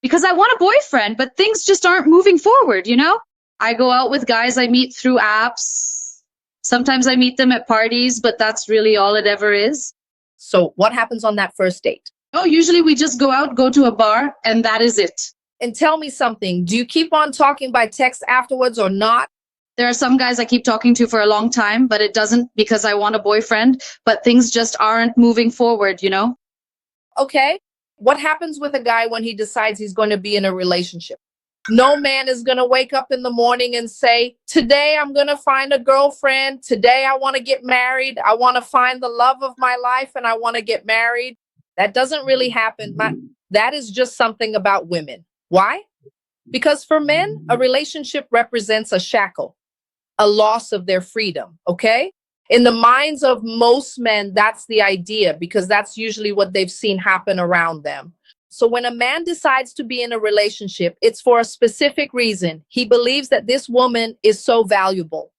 because I want a boyfriend, but things just aren't moving forward, you know? I go out with guys I meet through apps. Sometimes I meet them at parties, but that's really all it ever is. So what happens on that first date? Oh, usually we just go out, go to a bar, and that is it. And tell me something. Do you keep on talking by text afterwards or not? There are some guys I keep talking to for a long time, but it doesn't because I want a boyfriend, but things just aren't moving forward, you know? Okay. What happens with a guy when he decides he's going to be in a relationship? No man is going to wake up in the morning and say, today I'm going to find a girlfriend. Today I want to get married. I want to find the love of my life and I want to get married. That doesn't really happen. That is just something about women. Why? Because for men, a relationship represents a shackle, a loss of their freedom. Okay. In the minds of most men, that's the idea because that's usually what they've seen happen around them. So when a man decides to be in a relationship, it's for a specific reason. He believes that this woman is so valuable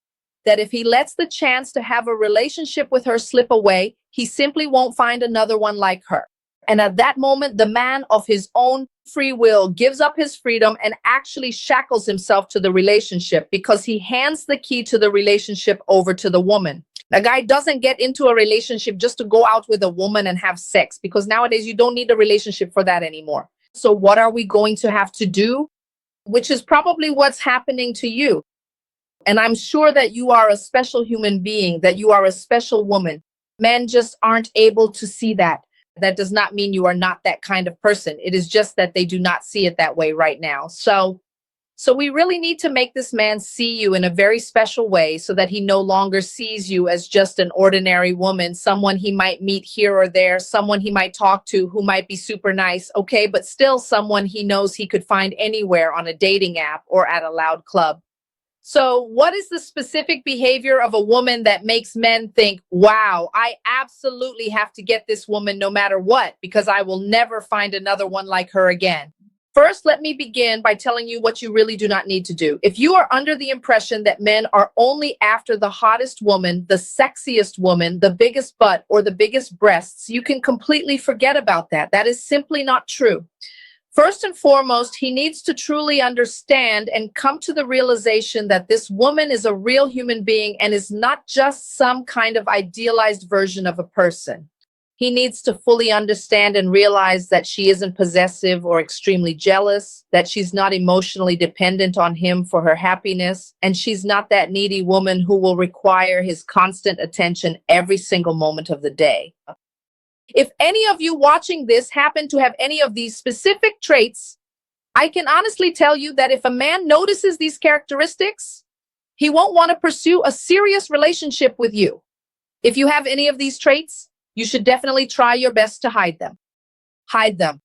that if he lets the chance to have a relationship with her slip away, he simply won't find another one like her. And at that moment, the man of his own free will gives up his freedom and actually shackles himself to the relationship because he hands the key to the relationship over to the woman. A guy doesn't get into a relationship just to go out with a woman and have sex because nowadays you don't need a relationship for that anymore. So what are we going to have to do? Which is probably what's happening to you. And I'm sure that you are a special human being, that you are a special woman. Men just aren't able to see that. That does not mean you are not that kind of person. It is just that they do not see it that way right now. So we really need to make this man see you in a very special way so that he no longer sees you as just an ordinary woman, someone he might meet here or there, someone he might talk to who might be super nice, okay, but still someone he knows he could find anywhere on a dating app or at a loud club. So what is the specific behavior of a woman that makes men think, wow, I absolutely have to get this woman no matter what, because I will never find another one like her again? First, let me begin by telling you what you really do not need to do. If you are under the impression that men are only after the hottest woman, the sexiest woman, the biggest butt, or the biggest breasts, you can completely forget about that. That is simply not true. First and foremost, he needs to truly understand and come to the realization that this woman is a real human being and is not just some kind of idealized version of a person. He needs to fully understand and realize that she isn't possessive or extremely jealous, that she's not emotionally dependent on him for her happiness, and she's not that needy woman who will require his constant attention every single moment of the day. If any of you watching this happen to have any of these specific traits, I can honestly tell you that if a man notices these characteristics, he won't want to pursue a serious relationship with you. If you have any of these traits, you should definitely try your best to hide them. Hide them.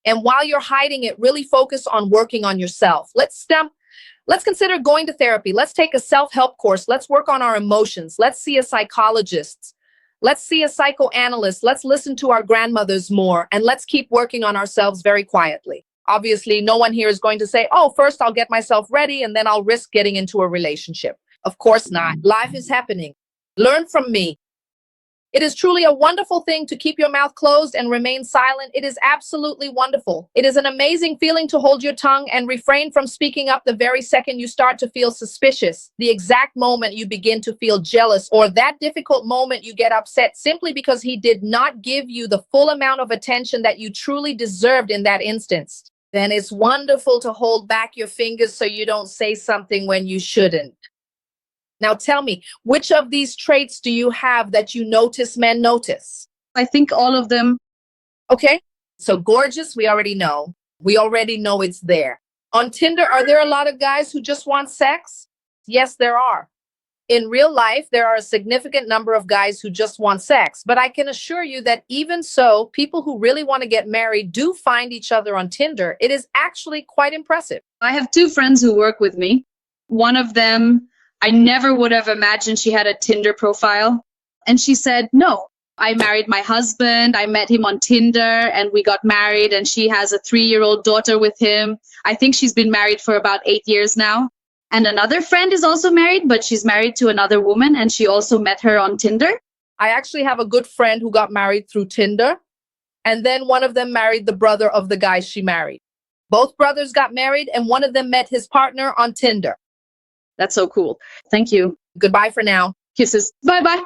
And while you're hiding it, really focus on working on yourself. Let's consider going to therapy. Let's take a self-help course. Let's work on our emotions. Let's see a psychologist. Let's see a psychoanalyst. Let's listen to our grandmothers more. And let's keep working on ourselves very quietly. Obviously, no one here is going to say, oh, first I'll get myself ready and then I'll risk getting into a relationship. Of course not. Life is happening. Learn from me. It is truly a wonderful thing to keep your mouth closed and remain silent. It is absolutely wonderful. It is an amazing feeling to hold your tongue and refrain from speaking up the very second you start to feel suspicious, the exact moment you begin to feel jealous, or that difficult moment you get upset simply because he did not give you the full amount of attention that you truly deserved in that instance. Then it's wonderful to hold back your fingers so you don't say something when you shouldn't. Now tell me, which of these traits do you have that you notice men notice? I think all of them. Okay, so gorgeous, we already know. We already know it's there. On Tinder, are there a lot of guys who just want sex? Yes, there are. In real life, there are a significant number of guys who just want sex, but I can assure you that even so, people who really want to get married do find each other on Tinder. It is actually quite impressive. I have two friends who work with me. One of them, I never would have imagined she had a Tinder profile. And she said, no, I married my husband. I met him on Tinder and we got married and she has a 3-year-old daughter with him. I think she's been married for about 8 years now. And another friend is also married, but she's married to another woman and she also met her on Tinder. I actually have a good friend who got married through Tinder. And then one of them married the brother of the guy she married. Both brothers got married, and one of them met his partner on Tinder. That's so cool. Thank you. Goodbye for now. Kisses. Bye bye.